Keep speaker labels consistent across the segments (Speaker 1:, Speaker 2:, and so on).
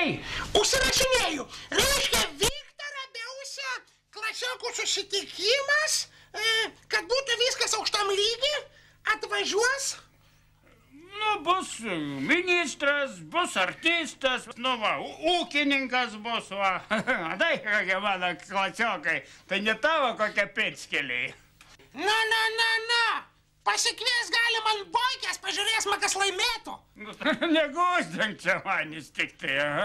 Speaker 1: Užsirašinėjai?
Speaker 2: Užsirašinėjau. Reiškia, Viktorą Beusę klasiokų susitikimas, kad būtų viskas aukštam lygiai, atvažiuos.
Speaker 1: Nu, bus ministras, bus artistas, nu va, ūkininkas bus, va. Tai kokie mano klasiokai, tai ne tavo kokie pėdskeliai.
Speaker 2: Na. Pasikvies galim ant boikės, pažiūrėsime, kas laimėtų.
Speaker 1: Negūsdink čia manis tik tai, aha.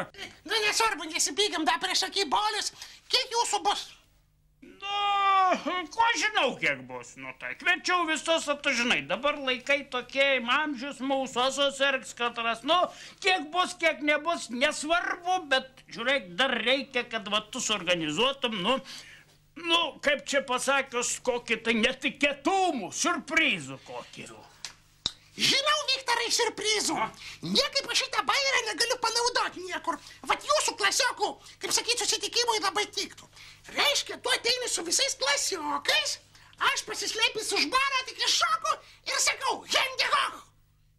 Speaker 2: Na, nesvarbu, nesipykim, dar prieš akį bolius. Kiek jūsų bus?
Speaker 1: Nu, ko žinau, kiek bus. Nu, tai kviečiau visus, tu žinai, dabar laikai tokie, amžius mūsų ergs katras. Nu, kiek bus, kiek nebus, nesvarbu, bet žiūrėk, dar reikia, kad va tu suorganizuotum, nu, kaip čia pasakius, kokį tai netikėtumų, siurprizų kokį.
Speaker 2: Žinau, Viktorai, siurprizų. Niekaip šitą bairę negaliu panaudoti niekur. Vat jūsų klasiokų, kaip sakyt, susitikimui labai tiktų. Reiškia, tu ateini su visais klasiokais, aš pasislėpęs už barą tik iššoku ir sakau, Hendehoch.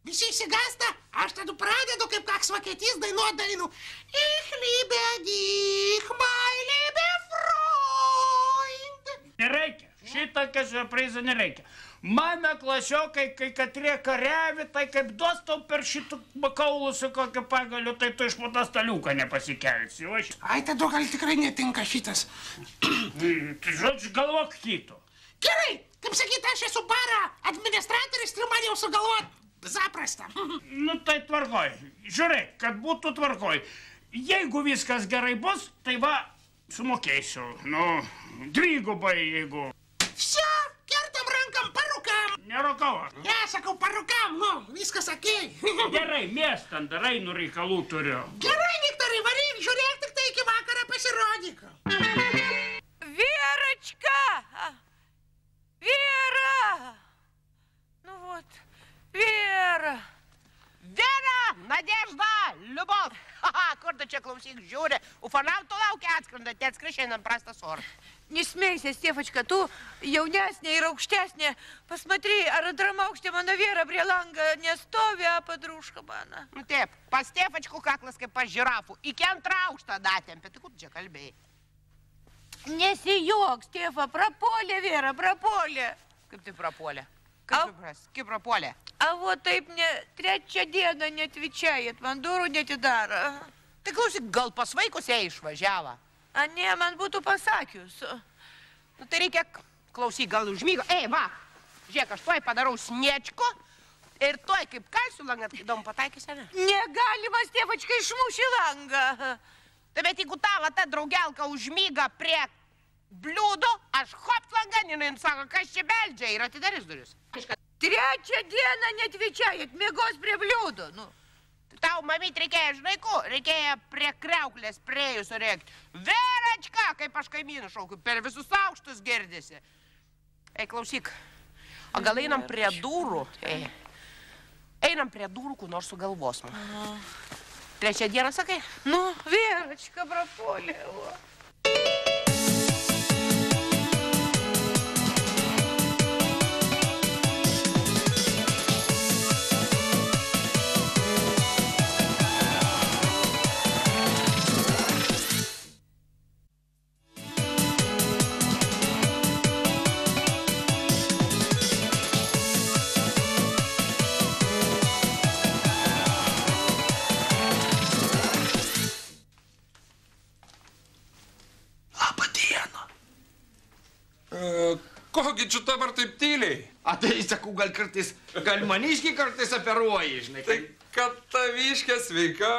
Speaker 2: Visi įsigąsta, aš tada pradedu, kaip koks vokietys dainuot dainų. Ich liebe dich, mein liebe Freund.
Speaker 1: Nereikia, šitokio siurprizo nereikia. Mano klasiokai, kai katrie kariavi, tai kaip duos tau per šitų kaulų su kokiu pagaliu, tai tu iš po tą staliuką nepasikelsi.
Speaker 2: Ai, tada gal tikrai netinka šitas.
Speaker 1: Tai žodžiu, galvok kito.
Speaker 2: Gerai, kaip sakyt, aš esu bara administratorius ir man jau sugalvot zaprasta.
Speaker 1: Nu, tai tvarkoj. Žiūrėk, kad būtų tvarkoj. Jeigu viskas gerai bus, tai va, sumokėsiu. Nu, dvigubai, jeigu...
Speaker 2: Vse, kertam rankam, parukam.
Speaker 1: Nerukau.
Speaker 2: Ne, sakau, parukam, nu, viskas okei.
Speaker 1: Gerai, miestant, dar einu reikalų turiu.
Speaker 2: Gerai, Viktorai, varyk, žiūrėk, tik tai iki vakaro pasirodyk.
Speaker 3: Верочка! Вера! Ну вот, Вера!
Speaker 4: Вера! Надежда! Любовь! Ха-ха, kur tu čia klausyk žiūri? Ufonautų laukia atskrenda, tie atskris šiandien prastas oras.
Speaker 3: Не смейся, Стефочка, tu jaunesnė ir aukštesnė. Посмотри, ar antram aukšte mano Vėra prie langa nestovi, a padrūška mano.
Speaker 4: Nu taip, pas Stefačkų kaklas kaip pas žirafų. Iki antrą aukštą datempė. Tai kur tu čia kalbėjai?
Speaker 3: Nesijok, Stefa, прапolė, Vėra, прапolė.
Speaker 4: Kaip tai prapuolė? Kaip prapuolė?
Speaker 3: А вот taip trečią dieną neatvičiajat, man durų netidaro.
Speaker 4: Tai klausyk, gal pas vaikus jie išvažiavo?
Speaker 3: A ne, man būtų pasakius.
Speaker 4: Nu tai reikia, klausyk, gal užmygo. Ei, va, žiūrėk, aš tuoj padarau sniečko ir tuoj kaip kalsiu langą, įdomu pataikysi, ne?
Speaker 3: Negalima, Stefačka, išmuši langą.
Speaker 4: Tai bet jeigu tavo ta draugelka užmyga prie bliūdo, aš hopt langą, jinai sako, kas čia beldžia ir atidarys duris.
Speaker 3: Trečią dieną neatvičiajat, mėgos prie bliūdo, nu.
Speaker 4: Tau, mamyt, reikėjo, žinai ko, reikėjo prie kriauklės priejus rėkti. Veračka, kaip aš kaimynų šaukiu, per visus aukštus girdisi. Ei, klausyk, o gal einam prie durų? Einam prie durų, kur nors sugalvosim. Trečią dieną, sakai?
Speaker 3: Nu, Veračka, prapolė.
Speaker 5: Kogi čia dabar taip tyliai?
Speaker 6: A tai, sakau, gal maniškiai kartais operuoji, žinai.
Speaker 5: Tai kad taviškė sveika,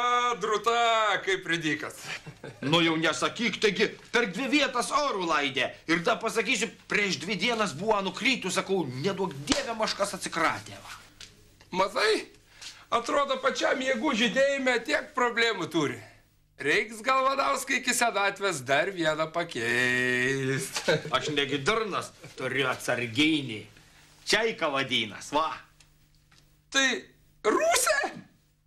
Speaker 5: drūta, kaip ridikas.
Speaker 6: Nu jau nesakyk, taigi per 2 vietas orų laidė. Ir da pasakysiu, prieš 2 dienas buvo nukrytų, sakau, neduok dievė maškas atsikratė.
Speaker 5: Matai, atrodo pačiam jėgų žydėjime tiek problemų turi. Reiks gal Vadauskai iki senatvės dar vieną pakeist.
Speaker 6: Aš negi durnas, turiu atsarginį. Čaika vadinas, va.
Speaker 5: Tai rusė?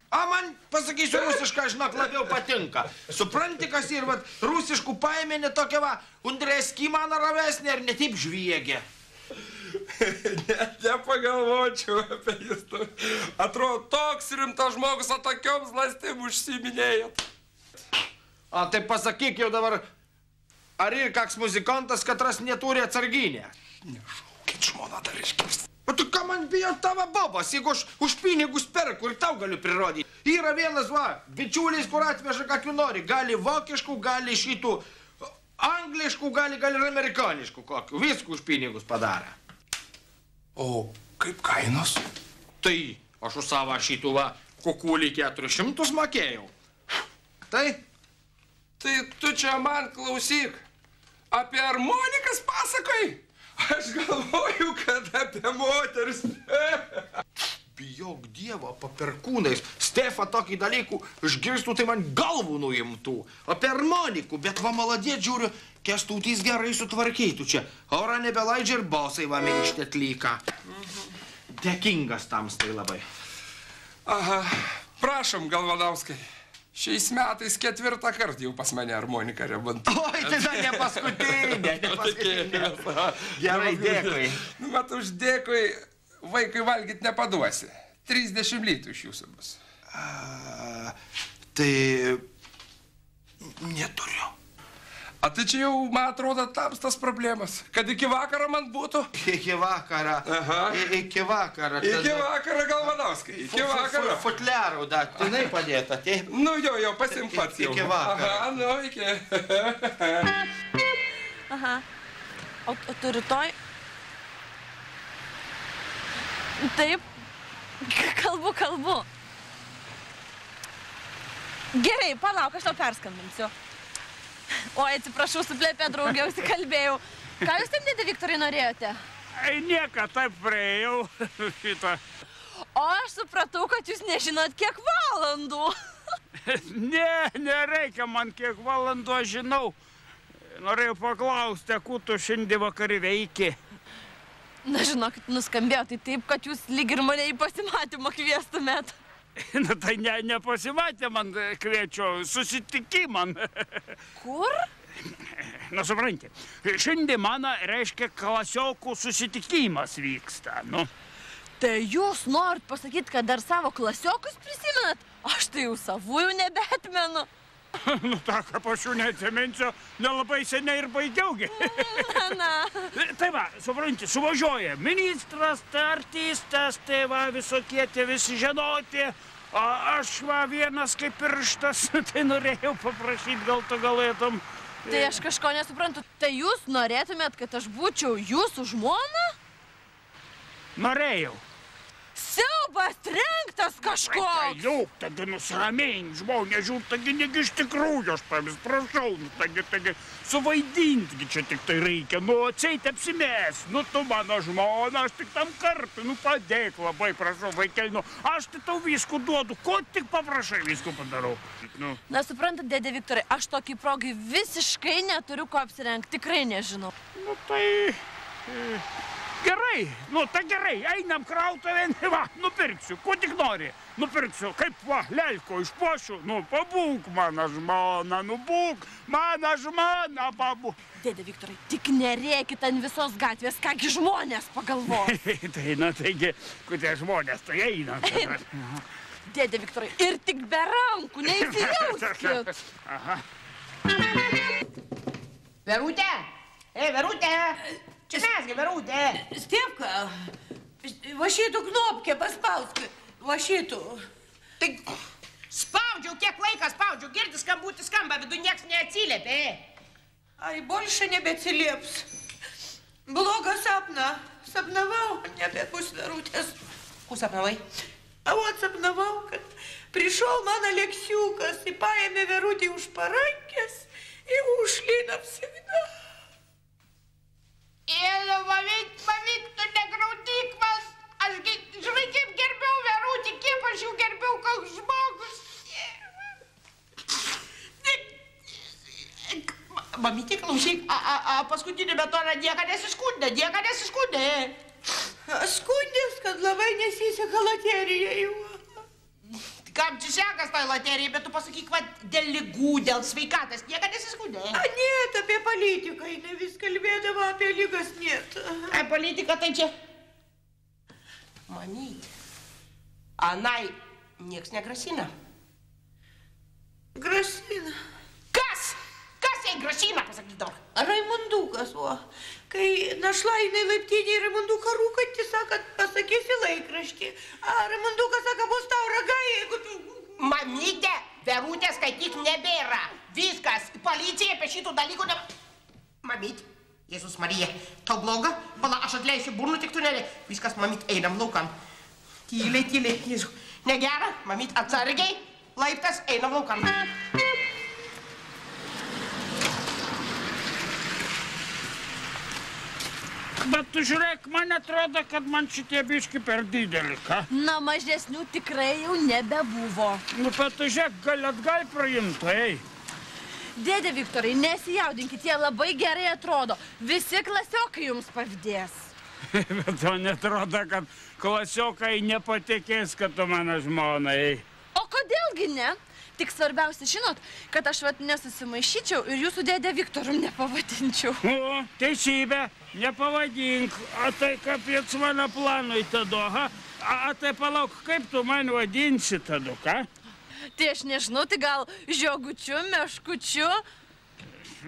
Speaker 6: A man, pasakysiu, rusišką, žinok, labiau patinka. Supranti, kas ir, vat, rusiškų paėmė tokia, va, undrėski man ravesnė ir ne taip žviegia.
Speaker 5: Net nepagalvočiau apie jūs. Atrodo, toks rimtas žmogus, o tokioms lastim užsiminėjot.
Speaker 6: A tai pasakyk jau dabar, ar ir koks muzikantas, katras neturi atsarginę?
Speaker 5: Nešaukit, žmona dar iškirsti.
Speaker 6: O tu ką man bijo tavo bobas, jeigu aš už pinigus perku ir tau galiu prirodyti. Yra vienas, bičiulis, kur atveža, ką tu nori. Gali vokiškų, gali šitų angliškų, gali ir amerikaniškų kokių. Viskų už pinigus padara.
Speaker 5: O kaip kainos?
Speaker 6: Tai aš už savo šitų kukulį 400 mokėjau. Tai
Speaker 5: tu čia man klausyk. Apie harmonikas pasakai? Aš galvoju, kad apie moteris.
Speaker 6: Bijok Dievo, paperkūnais. Stefa tokį dalykų išgirstų, tai man galvų nuimtų. Apie harmonikų, bet va maladėt žiūriu, Kęstutis gerai sutvarkytų čia. Ora nebelaidžia ir balsai va minkštė atlyka. Dėkingas tams tai labai.
Speaker 5: Aha, prašom, Galvanauskai. Šiais metais 4 kartą jau pas mane harmoniką remontuoja.
Speaker 6: Oi, tai dar ne paskutinė. Gerai, dėkui.
Speaker 5: Nu, mat, už dėkui vaikui valgyt nepaduosi. 30 litų iš jūsų bus.
Speaker 6: Tai neturiu.
Speaker 5: A tai čia jau, man atrodo, tamstas problemas. Kad iki vakaro man būtų?
Speaker 6: Iki vakaro.
Speaker 5: Aha.
Speaker 6: Iki vakaro.
Speaker 5: Iki vakaro, Galvanauskai. Iki vakaro.
Speaker 6: Futliarų, da, tinai padėta, taip?
Speaker 5: Nu, jo, pasimk pats jau.
Speaker 6: Iki vakaro.
Speaker 5: Aha, nu, iki.
Speaker 3: Aha. O tu rytoj? Taip. Kalbu. Gerai, palauk, aš tau perskambinsiu. Oi, atsiprašau, suplėpė draugė, užsikalbėjau. Ką jūs taip, dėdė Viktorai, norėjote?
Speaker 1: Nieka, taip praėjau šitą.
Speaker 3: O aš supratau, kad jūs nežinot, kiek valandų.
Speaker 1: Nereikia man kiek valandų, aš žinau. Norėjau paklausti, kuo tu šiandien vakarį veiki.
Speaker 3: Na, žinokit, nuskambėjo tai taip, kad jūs lyg ir mane į pasimatymą kviestumėt.
Speaker 1: Na, tai nepasimatė man kviečio, susitikimą.
Speaker 3: Kur?
Speaker 1: Na, supranti, šiandien mano, reiškia, klasiokų susitikimas vyksta, nu.
Speaker 3: Tai jūs norit pasakyti, kad dar savo klasiokus prisimenat? Aš tai jau savųjų nebeatmenu.
Speaker 1: Nu, tą, ką aš jų neatsiminsiu, nelabai seniai ir baigiaugi.
Speaker 3: Na.
Speaker 1: Tai va, supranti, suvažiuoja ministras, tai artistas, tai va, visokie tie visi žinoti. O aš va vienas kaip pirštas, tai norėjau paprašyti, gal tu galėtum.
Speaker 3: Tai aš kažko nesuprantu. Tai jūs norėtumėt, kad aš būčiau jūsų žmona?
Speaker 1: Norėjau.
Speaker 3: Siaubas trenktas kažkoks!
Speaker 1: Jau, tada nusiramink, žmonės, žiūr, taigi negi iš tikrųjų, aš pavis prašau, nu, taigi, suvaidinti čia tik tai reikia, nu, atseit apsimes, nu, tu mano žmona, aš tik tam kartui, nu, padėk labai, prašau, vaikai, nu, aš tai tau viskų duodu, ko tik paprašai, viskų padarau. Nu.
Speaker 3: Na, suprantat, dėdė Viktorai, aš tokį progai visiškai neturiu ko apsirengti, tikrai nežinau.
Speaker 1: Nu, tai... Gerai, nu, tai gerai, einam krautuvėn, va, nupirksiu, ko tik nori, nupirksiu, kaip, va, lelko išpuošiu, nu, pabūk, mano žmona, nu, būk, mano žmona, pabūk.
Speaker 3: Dėdė Viktorai, tik nerėkit ant visos gatvės, kągi žmonės pagalvos.
Speaker 1: Tai, na, taigi, kurie žmonės, tai eina.
Speaker 3: Dėdė Viktorai, ir tik be rankų, neįsijauskit.
Speaker 1: Aha.
Speaker 4: Verutė! Verutė! Čia mesgi, Verutė!
Speaker 3: Stevka, va šitų knopkę paspausk, va šitų.
Speaker 4: Tai spaudžiau, kiek laiką spaudžiau, girdi skambutis skamba, vidu nieks neatsiliepė.
Speaker 3: Ai, больше nebeatsilieps. Blogą sapną. Sapnavau, nebebus Verutės.
Speaker 4: Ko sapnavai?
Speaker 3: А вот sapnavau, kad пришел man Aleksiukas и paėmė Verutį už parankės и ушли навсегда.
Speaker 4: Mamyt, tu negraudyk man. Aš, žinai, kaip gerbiau Verutį, kaip aš jų gerbiau, koks žmogus. Mamytė, klausyk, paskutinį metorą nieka nesiskundė.
Speaker 3: Skundės, kad labai nesiseka loterijai.
Speaker 4: Kam čia sekas tai loterijai, bet tu pasakyk, va, dėl ligų, dėl sveikatas, nieka nesiskundė.
Speaker 3: A, net, apie politiką, jinai vis kalbėdavo apie lygas, net.
Speaker 4: Ai, politika tai čia. Mamyt, anai nieks negrasina.
Speaker 3: Grasina.
Speaker 4: Ką
Speaker 3: Tai našla jinai laiptinį Raimunduką rūkantį, sakant, pasakysi laikraštį. Raimundukas sako, bus tau ragai, jeigu tu...
Speaker 4: Mamytė, Verutės skaityk nebėra. Viskas, policija apie šitų dalykų ne... Mamytė, Jėzus Marija, tau bloga? Pala, aš atleisiu burnu, tik tu nelė. Viskas, mamyt, einam laukan. Tyliai, tyliai, Jėzu. Negera, mamyt, atsargiai. Laiptas, einam laukan.
Speaker 1: Bet tu žiūrėk, man atrodo, kad man šitie biški per didelį, ką?
Speaker 7: Na, mažesnių tikrai jau nebebuvo.
Speaker 1: Nu, bet tu žiūrėk, gal atgal praimtai.
Speaker 7: Dėdė Viktorai, nesijaudinkit, jie labai gerai atrodo. Visi klasiokai jums pavydės.
Speaker 1: Bet to netrodo, kad klasiokai nepatikės, kad tu mano žmonai.
Speaker 7: O kodėlgi ne? Tik svarbiausia, žinot, kad aš nesusimaišyčiau ir jūsų dėdė Viktorum nepavadinčiau.
Speaker 1: O, teisybė, nepavadink. O tai kapiec mano planui tada, ha? A tai palauk, kaip tu man vadinsi tada, ką?
Speaker 7: Tai aš nežinau, tai gal žiogučiu, meškučiu?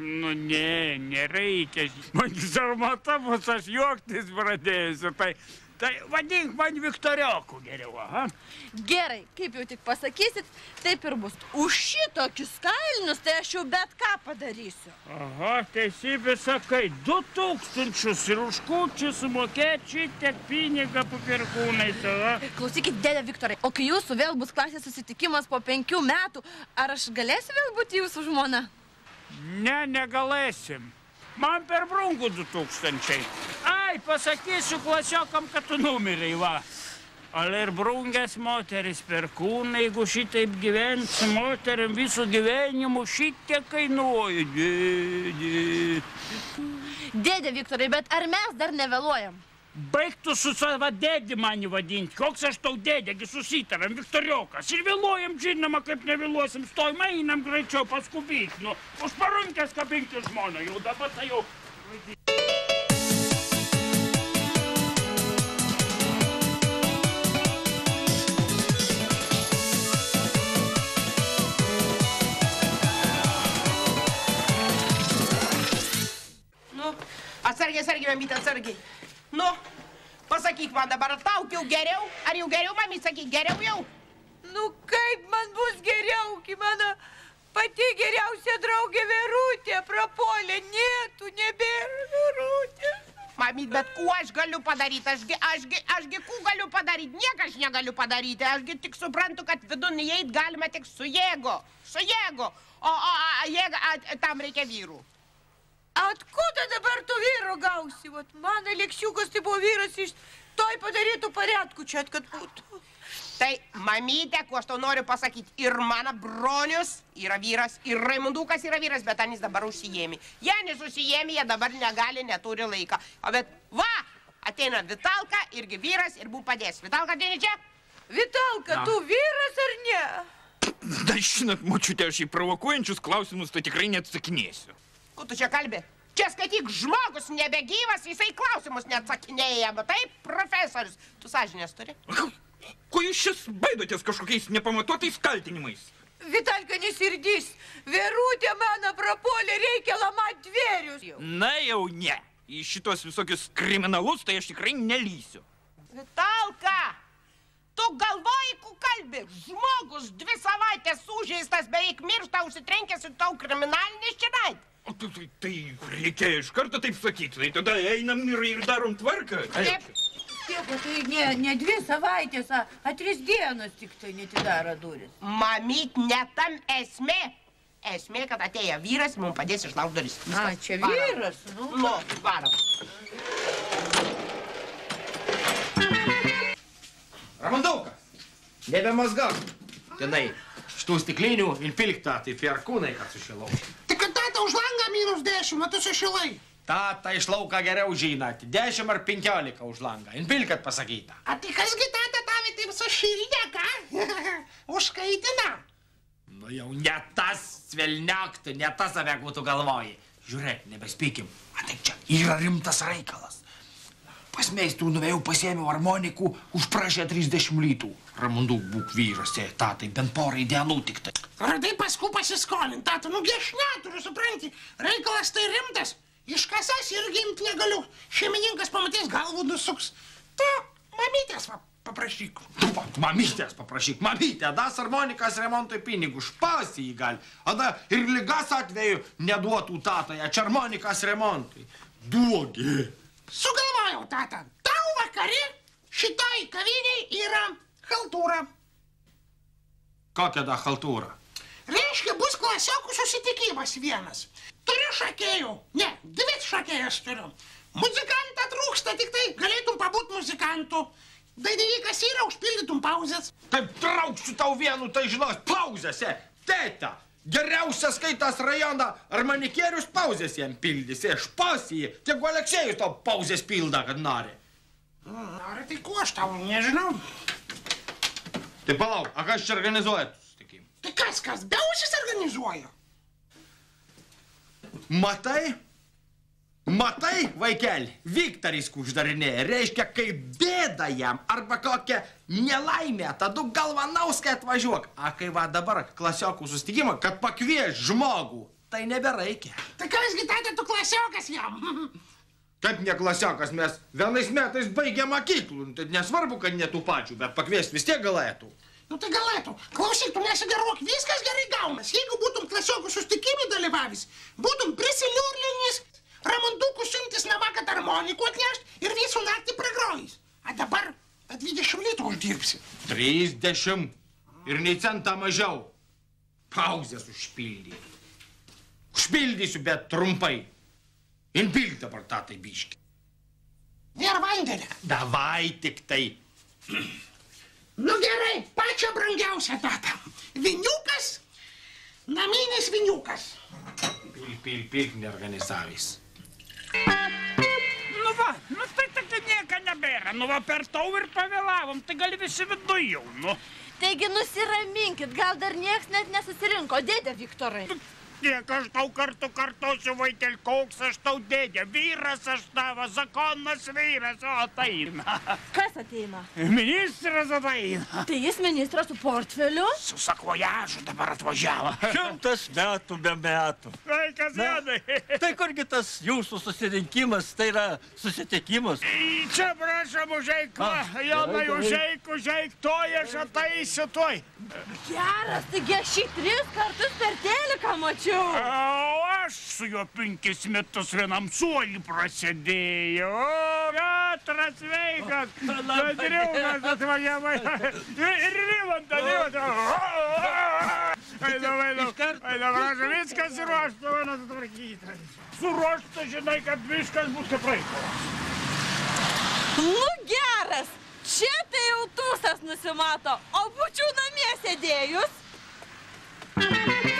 Speaker 1: Nu, ne, nereikia. Man sarmata bus, aš juoktis pradėjusiu. Tai vadink man Viktorioku geriau, aha.
Speaker 7: Gerai, kaip jau tik pasakysit, taip ir bus. Už šitokius kailinius, tai aš jau bet ką padarysiu.
Speaker 1: Aha, teisybė sakai, 2000 ir už kūčių sumokėt šitiek pinigą papirkūnais, aha.
Speaker 7: Klausykit, dėdė Viktorai, o kai jūsų vėl bus klasės susitikimas po 5 metų, ar aš galėsiu vėl būti jūsų žmona?
Speaker 1: Ne, negalėsim. Man per brungu 2000. Ai, pasakysiu klasiokam, kad tu numirei, va. Ale ir brungės moteris perkūnai, jeigu šitaip gyvent su moteriam visų gyvenimu, šitiek kainuoju.
Speaker 7: Dėdė Viktorai, bet ar mes dar nevėluojam?
Speaker 1: Baigtų su savo dėdį mani vadinti. Koks aš tau dėdėgi susitaram, Viktoriokas. Ir vėluojam, žinoma, kaip nevėluosim. Stojim, einam greičiau paskubyt. Nu, už parunkės kabinti žmoną. Jau dabar tai jau...
Speaker 4: Nu, atsargiai, mamytė, atsargiai. Nu, pasakyk man dabar, ar tau jau geriau? Ar jau geriau, mamyt, sakyk, geriau jau?
Speaker 3: Nu, kaip man bus geriau, kai mano pati geriausia draugė Verutė prapuolė. Ne, tu nebėra Verutė.
Speaker 4: Mamyt, bet kuo aš galiu padaryti? Ašgi kuo galiu padaryti? Nieko aš negaliu padaryti. Ašgi tik suprantu, kad vidun įeit galima tik su jėgo. Su jėgo. O jėga, tam reikia vyrų.
Speaker 3: Atkuda dabar tu vyro gausi? Vat mano Aleksiukas tai buvo vyras iš toj padarytų porядku čia, kad būtų.
Speaker 4: Tai, mamytė, kuo aš tau noriu pasakyti, ir mano bronius yra vyras, ir Raimundukas yra vyras, bet anis dabar užsijėmė. Jie nesusijėmė, jie dabar negali, neturi laiką. O bet, va, ateina Vitalka, irgi vyras, ir būm padės. Vitalka, ateini čia?
Speaker 3: Vitalka, tu vyras ar ne?
Speaker 8: Na, žinot, močiutė, aš į provokuojančius klausimus tai tikrai neatsakinėsiu.
Speaker 4: Ko tu čia kalbi? Čia skaityk, žmogus nebegyvas, jisai klausimus neatsakinėja, bet taip, profesorius. Tu sąžinės turi?
Speaker 8: Ko jūs šis baidotės kažkokiais nepamatuotais kaltinimais?
Speaker 3: Vitalka nesirdys. Verutė mano prapuolė, reikia lamat dvėrius.
Speaker 8: Na jau ne. Į šitos visokius kriminalus tai aš tikrai nelysiu.
Speaker 4: Vitalka! Tu galvoji, ku kalbi? Žmogus 2 savaitės sužeistas, beveik miršta, užsitrenkęs ir tau kriminalinis činait.
Speaker 8: Tai reikėjo iš karto taip sakyti. Tai tada einam ir darom tvarką.
Speaker 4: Taip.
Speaker 3: Tėvo, tai ne 2 savaitės, a 3 dienos tik tai netidaro duris.
Speaker 4: Mamyt, ne tam esmė. Esmė, kad atėjo vyras, mums padės išlaukti duris.
Speaker 3: A, čia vyras, nu.
Speaker 4: Nu, varom.
Speaker 6: Ramandaukas, nebemazgak. Tenai, šitų stiklinių ir pilktą, tai perkūnai, kad sušilau.
Speaker 2: Tai kad tata už langą -10, o tu sušilai.
Speaker 6: Tata iš lauką geriau žina, 10 ar 15 už langą. In pilkat pasakyta.
Speaker 2: A tai kasgi tata tavi taip sušildė, ką? Užkaitina.
Speaker 6: Nu jau ne tas, svelniak, tu ne tas apie ką tu galvoji. Žiūrėk, nebespykim. A tai čia yra rimtas reikalas. Pas meistrų nuvėjau, pasiėmiau harmonikų, užprašė 30 litų. Ramunduk, būk vyras, tatai, bent porai dienų tik tai.
Speaker 2: Ar tai paskui pasiskolint, tata, nugi aš neturiu, supranti. Reikalas tai rimtas. Iškasas irgi imt negaliu. Šeimininkas pamatys, galvų nusuks. Tu mamytės paprašyk.
Speaker 6: Mamytės paprašyk. Mamytė, das harmonikas remontui pinigų. Špausti jį gali. Ada ir lygas atveju neduotų tatoje. Čia harmonikas remontui. Duogi.
Speaker 2: Sugalvojau, tata. Tau vakare šitoj kaviniai yra chaltūra.
Speaker 6: Kokia da chaltūra?
Speaker 2: Reiškia, bus klasiokų susitikimas vienas. Turiu šakėjų. Ne, 2 šakėjas turiu. Muzikantą trūksta, tik tai galėtum pabūt muzikantu. Dainininkas yra, užpildytum pauzės.
Speaker 6: Taip trauksiu tau vienu, tai žinos, pauzėse. Teta, geriausias skaitas rajoną, ar manikierius pauzės jam pildysi. Špas jį, tegu Aleksėjus tau pauzės pilda, kad nori.
Speaker 2: Nori, tai ko aš tau, nežinau.
Speaker 6: Tai palauk, a kas čia organizuoja susitikimą?
Speaker 2: Tai kas, Beusis organizuoja?
Speaker 6: Matai, vaikeli, Viktoris uždarinėja, reiškia, kai bėda jam arba kokia nelaimė, tada galvanauskai atvažiuok. A kai va dabar klasiokų susitikimą, kad pakvieš žmogų, tai nebereikia.
Speaker 2: Tai kasgi, tata, tu klasiokas jam?
Speaker 6: Kaip ne klasiokas, mes vienais metais baigė mokyklų, tai nesvarbu, kad ne tų pačių, bet pakviesti vis tiek galėtų.
Speaker 2: Nu tai galėtų. Klausyk, tu nesigaruok, viskas gerai gaunas. Jeigu būtum klasiokų susitikimį dalyvavęs, būtum prisiliurlinęs, Ramondukų siuntis namą, kad harmonikų atnešt ir visų naktį pragrojus. A dabar 20 litų uždirbsi.
Speaker 6: 30 ir nei centą mažiau. Pauzės užpildyti. Užpildysiu, bet trumpai. Inpilk dabar tatai biškį.
Speaker 2: Ir vandenį.
Speaker 6: Davai tik tai.
Speaker 2: Nu gerai, pačią brangiausią, tata. Viniukas, naminis viniukas.
Speaker 6: Pilk, neorganizavęs.
Speaker 1: Nu va, tai tokia nieka nebėra. Nu va, per tau ir pavėlavom, tai gali visi viduj jau, nu.
Speaker 7: Taigi nusiraminkit, gal dar nieks net nesusirinko, dėdė Viktorai.
Speaker 1: Kiek aš tau kartosiu, vaikel, koks aš tau dėdė. Vyras aš tavo, zakonas vyras, o ateina.
Speaker 7: Kas ateina?
Speaker 1: Ministras ateina.
Speaker 7: Tai jis ministras su portfeliu?
Speaker 1: Su sakvojažu dabar atvažiavo.
Speaker 9: 100 metų be metų.
Speaker 1: Vaikas vedai.
Speaker 9: Tai kurgi tas jūsų susirinkimas, tai yra susitikimas?
Speaker 1: Čia prašom užeik, Jonai, užeik, toj aš ateisiu, toj.
Speaker 7: Geras, taigi aš šį 3 kartus per teliką mačiau.
Speaker 1: O aš su juo 5 metus vienam suolį prasidėjau. O, Petras sveikas, Kadriukas atvažiavo. Ir Rimantą. Eidam, prašau, viskas suruošta, man atvarkyta. Suruošta, žinai, kad viskas bus kaip reikalas.
Speaker 7: Nu geras, čia tai jau tūsas nusimato, o būčiau namie sėdėjus.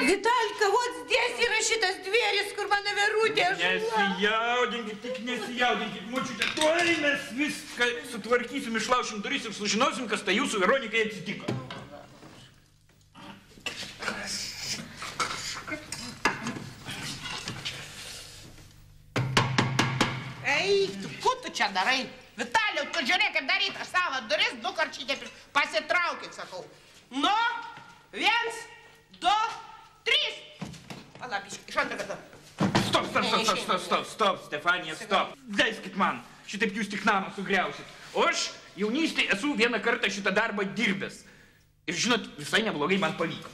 Speaker 3: Vitalka, вот здесь yra šitas dvėris, kur mano Verutė žuva.
Speaker 8: Nesijaudinkit, tik nesijaudinkit, močiutė. Tuoj mes viską sutvarkysim, išlaušim duris ir sužinosim, kas tai jūsų Veronikai atsitiko.
Speaker 4: Ei, ko tu čia darai? Vitaliau, tu žiūrėk, kaip daryt, aš savo duris 2 karčiai pasitraukit, sakau. Nu, 1, 2, 3. Palapiškai, iš antrą kartą.
Speaker 8: Stop, Stefanija, stop. Leiskit man, šitaip jūs tik namą sugriausit. O aš jaunystėje esu vieną kartą šitą darbą dirbęs. Ir žinot, visai neblogai man pavyko.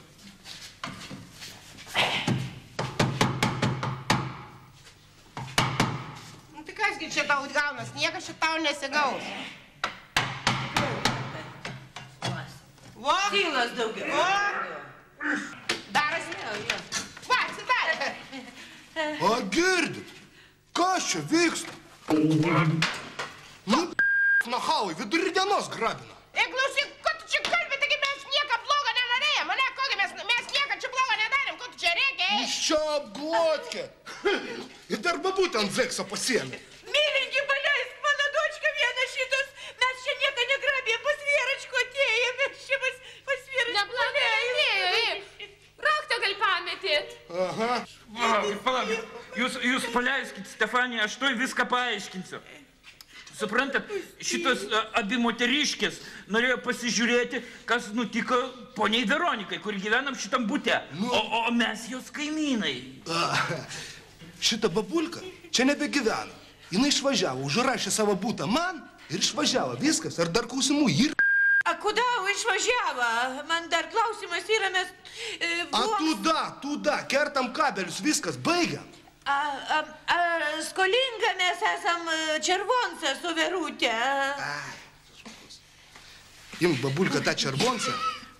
Speaker 4: Nu tai kasgi čia tau gaunas, niekas čia tau nesigaus. Va.
Speaker 3: Tylas daugiau.
Speaker 4: Va. Darosi. Va, atsidarė.
Speaker 10: A girdit, kas čia vyksta? Nu, nachalai, vidury dienos grabina.
Speaker 4: Ei, klausyk, ko tu čia kalbi, taigi mes nieko blogo nenorėjom. Mane, kogi mes nieko čia blogo nedarėm, ko tu čia reikia, ei?
Speaker 10: Iš čia apglotke. Ir dar babutę ant zekso pasiėmė.
Speaker 3: Mylingi, paleisk mano dočką vieną šitas. Mes čia nieko negrabėjom, pas Vieračko atėjome. Čia pas Vieračko atėjome.
Speaker 11: Raktą gal pametėt.
Speaker 10: Aha.
Speaker 8: Palaukit, jūs paleiskit, Stefanija, aš tuoj viską paaiškinsiu. Suprantat, šitos abi moteriškės norėjo pasižiūrėti, kas nutiko poniai Veronikai, kur gyvenam šitam bute. O mes jos kaimynai.
Speaker 10: šita babulka čia nebegyvena. Jinai išvažiavo, užrašė savo būtą man ir išvažiavo. Viskas, ar dar klausimų ir...
Speaker 3: A kodėl išvažiavo? Man dar klausimas yra, mes...
Speaker 10: Tūda, kertam kabelius, viskas, baigiam.
Speaker 3: Skolinga mes esam červoncą su Verutė.
Speaker 10: Imk, babulka, tą červoncą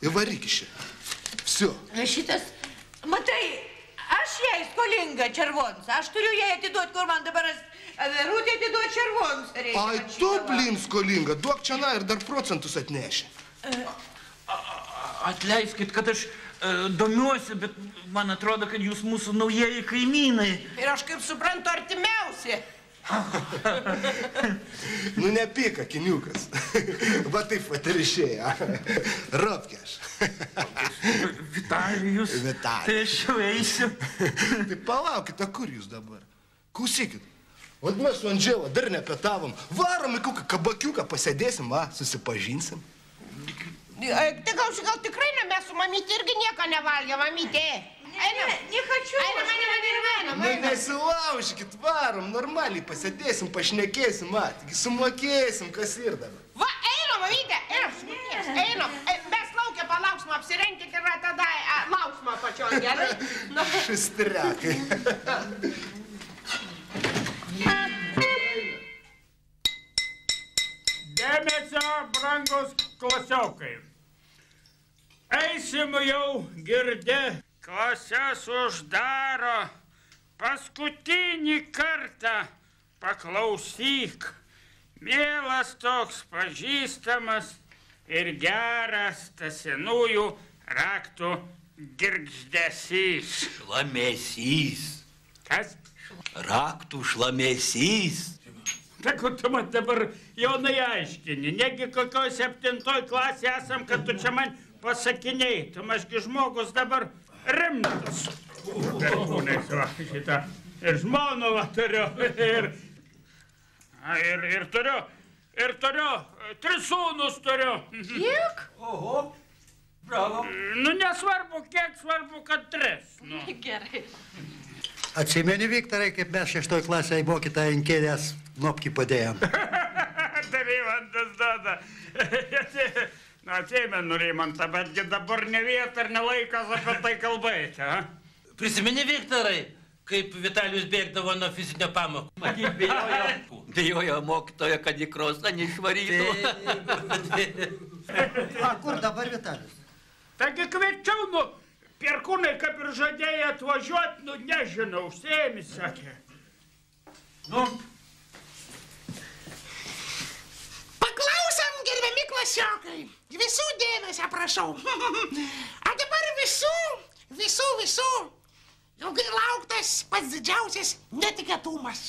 Speaker 10: ir varyk iš čia. Всё.
Speaker 3: Šitas... Matai, aš jai skolinga červoncą. Aš turiu jai atiduoti, kur man dabar Verutė atiduoti červoncą reikia.
Speaker 10: Ai, tu, blin, skolinga. Duok čia ir dar procentus atneši.
Speaker 8: Atleiskit, kad aš domiuosi, bet man atrodo, kad jūs mūsų naujieji kaimynai.
Speaker 4: Ir aš kaip suprantu, artimiausi.
Speaker 10: Nu, nepyka, kiniukas. Va taip vat ir išėjo. Ropkeš.
Speaker 8: Vitalijus. Tai aš jau eisiu.
Speaker 10: Tai palaukit, kur jūs dabar? Klausykit. Vat mes su Andžela dar nepetavom. Varom į kokią kabakiuką, pasėdėsim, va, susipažinsim.
Speaker 4: Tai gal tikrai mes su mamytė irgi nieko nevalgė, mamytė.
Speaker 3: Nehačiu.
Speaker 10: Nu, nesilaužykit, varom, normaliai pasėdėsim, pašnekėsim, va, taigi sumokėsim, kas ir dabar.
Speaker 4: Va, einam, mamytė, einam. Mes laukia palauksim, apsirenkit ir tada lauksim pačios, gerai?
Speaker 10: Šistrekai.
Speaker 1: Dėmesio, brangus klasiokai. Eisim jau girdė. Klases uždaro. Paskutinį kartą paklausyk. Mielas toks pažįstamas ir geras tas senųjų raktų girgždesys.
Speaker 9: Šlamesys.
Speaker 1: Kas?
Speaker 9: Raktų šlamesys.
Speaker 1: Tai kur tu man dabar jaunai aiškini, negi kokioj 7 klasė esam, kad tu čia man pasakinėjai. Tu mažgi žmogus dabar rimtas. Perkūnais, va, šitą. Ir žmoną va turiu. Ir turiu. 3 sūnus turiu.
Speaker 3: Kiek?
Speaker 9: Oho, bravo.
Speaker 1: Nu, nesvarbu kiek, svarbu, kad 3. Nu.
Speaker 3: Gerai.
Speaker 12: Atsimeni, Viktorai, kaip mes 6 klasėje mokytą ant kėdės nopkį padėjom.
Speaker 1: Tai Rimantas duoda. Nu, atsimenu, Rimantą, betgi dabar ne vieta ir ne laikas apie tai kalbėti, ha?
Speaker 13: Prisimeni, Viktorai, kaip Vitalijus bėgdavo nuo fizinio pamokų?
Speaker 9: Matyt, bijojo mokytojo, kad į krosą neišvarytų.
Speaker 12: A kur dabar Vitalijus?
Speaker 1: Taigi kviečiau, nu, Perkūnai, kaip ir žadėjai atvažiuoti, nu, nežinau, užsiėmis, sakė. Nu.
Speaker 2: Paklausam, gerbiami klasiokai. Visų dėmesio prašau. A dabar visų ilgai lauktas pats didžiausias netikėtumas.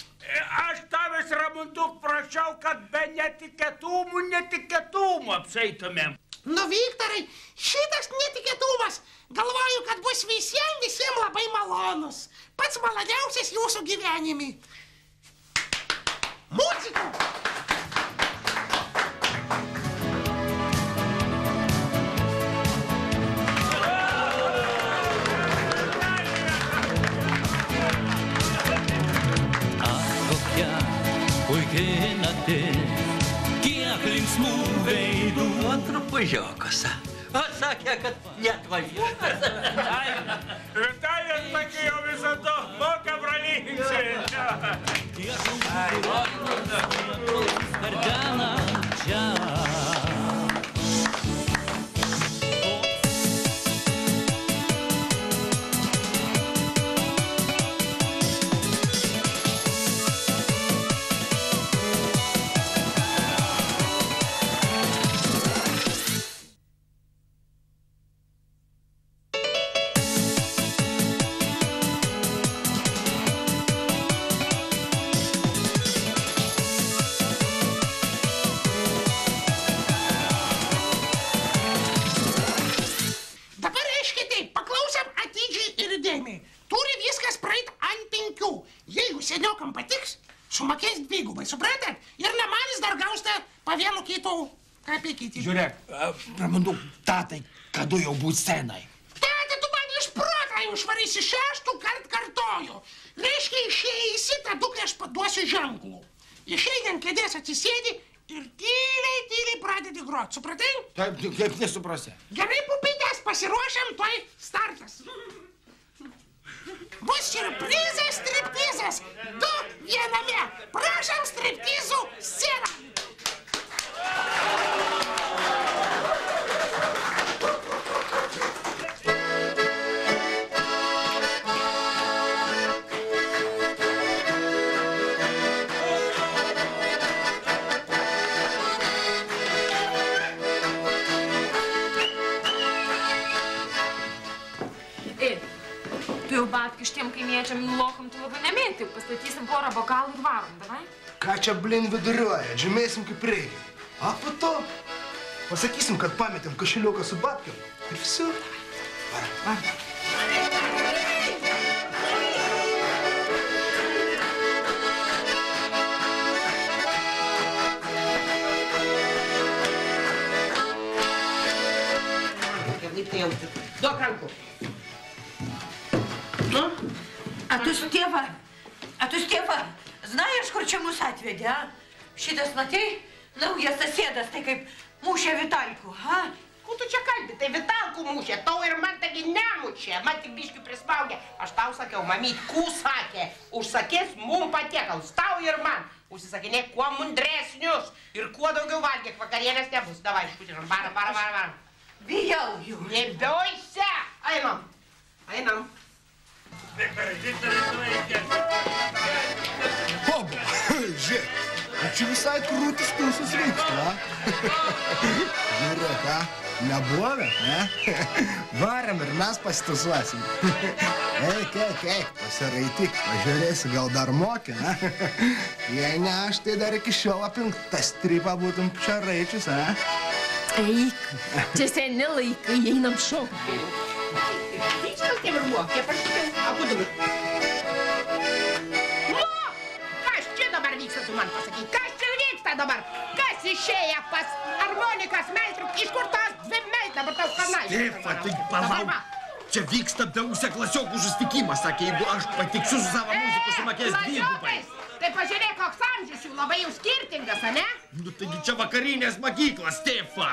Speaker 1: Aš tavęs, Ramunduk, prašiau, kad be netikėtumų apseitumėm.
Speaker 2: Nu, Viktorai, šitas netikėtumas, galvoju, kad bus visiems labai malonus. Pats maloniausias jūsų gyvenime. Muzika!
Speaker 9: Puikiai naktis, kiek linksmų veidų. Antrupužiokas. O sakė, kad neatvažiuoja.
Speaker 1: Vitalijus sakė, jau visada moka pralinksėti.
Speaker 9: Skardena čia.
Speaker 2: Seniokam patiks, sumokės dvigubai, suprantat? Ir nemanis dar gausite po vienu kitų kapikyti.
Speaker 6: Žiūrėk, Ramunduk, tatai, kada jau būt senai?
Speaker 2: Tata, tu man iš proto jau išvarysi 6 kart kartoju. Reiškia, išeisi, tada kai aš paduosiu ženklų. Išeinant kėdės atsisėdi ir tyliai pradedi grot. Supratai?
Speaker 6: Kaip nesuprasi?
Speaker 2: Gerai, pupytės, pasiruošiam, tuoj startas. Bus siurprizas, striptizas. 2 viename. Prašom striptizų sceną.
Speaker 11: Tu jau batkių šitiem kaimiečiam lokam, tu labai nemėti. Pastatysim porą bokalų ir varom, davai?
Speaker 10: Ką čia, blin, viduriuoja? Žymėsim kaip reikia. A po to pasakysim, kad pametėm kašeliuką su batkiom. Ir visu. Varom.
Speaker 4: Duok rankų.
Speaker 3: A tu, Stefa, знаешь, kur čia mus atvedė, a? Šitas, matei, naujas sasėdas, tai kaip mušė Vitalkų, a?
Speaker 4: Ko tu čia kalbi? Tai Vitalkų mušė, tau ir man taigi nemušė, man tik biškių prispaudė. Aš tau sakiau, mamyt, kų sakė, užsakės mum patiekalus, tau ir man. Užsisakinėk kuo mundresnius ir kuo daugiau valgėk, vakarienės nebus. Davai, išputinom, varam.
Speaker 3: Bijau jų.
Speaker 4: Nebiausia! Einam.
Speaker 10: Oba, žiūrėk, čia visai krūtis tūsus vyksta, a? Žiūrėk, a? Nebuvę, ne? Varam ir mes pasitusuosim. Eik, pasiraityk, pažiūrėsi, gal dar moki, ne? Jei ne, aš tai dar iki šiol aplink tą strypą būtum čia raičius, a?
Speaker 11: Eik, čia seni laikai, einam šokti.
Speaker 4: Tyčias tiem ir buvo, kiek aš šitai, apudami. Nu, kas čia dabar vyksta, tu man pasakai? Kas čia vyksta dabar? Kas išėję pas harmonikas meistrų? Iš kur tos 2 meistrai dabar tau kanai?
Speaker 6: Stefa, tai palauk. Čia vyksta beusė klasiokų susitikimas, sakė, jeigu aš patiksiu su savo muziku, sumokės 2.
Speaker 4: Tai pažiūrėk, koks amžius jų labai jau skirtingas, ane?
Speaker 6: Nu, taigi čia vakarinės mokyklas, Stefa.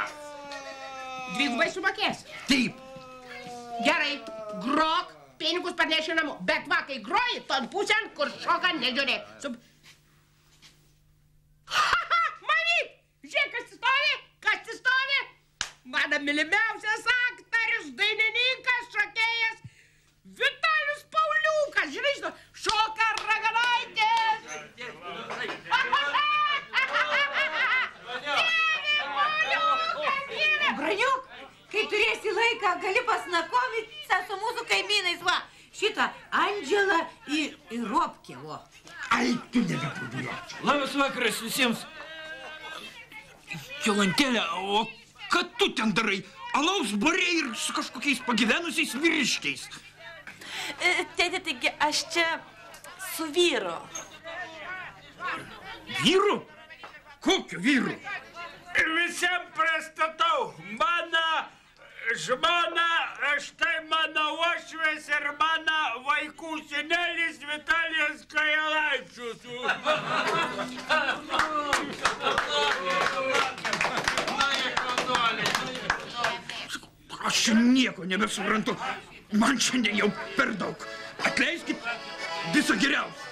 Speaker 4: 2 sumokės.
Speaker 6: Taip.
Speaker 4: Gerai, grok, pinigus parneši namo. Bet va, kai groji, ton pusėn, kur šoka, nežiūrėk. Mamyt, žiūrėk, kas stovi? Mano mylimiausias aktorius, dainininkas, šokėjas, Vitalijus Pauliukas. Žinai, šoka raganaitės.
Speaker 3: Braniuk, kai turėsi laiką, gali pasnakovyti su mūsų kaimynais, va, šitą Andželą ir Ropkę, va.
Speaker 6: Ai, tu nebepradėjau.
Speaker 8: Labas vakaras visiems. Jolantėlė, o ką tu ten darai? Alaus barė ir su kažkokiais pagyvenusiais vyriškiais.
Speaker 7: Tėti, taigi aš čia su vyru.
Speaker 8: Vyru? Kokiu vyru?
Speaker 1: Visiems pristatau, mano žmona, štai mano uošvės ir mano vaikų senelis Vitalijus Kajalaičius.
Speaker 8: Aš čia nieko nebesuprantu. Man šiandien jau per daug. Atleiskit, viso geriausio.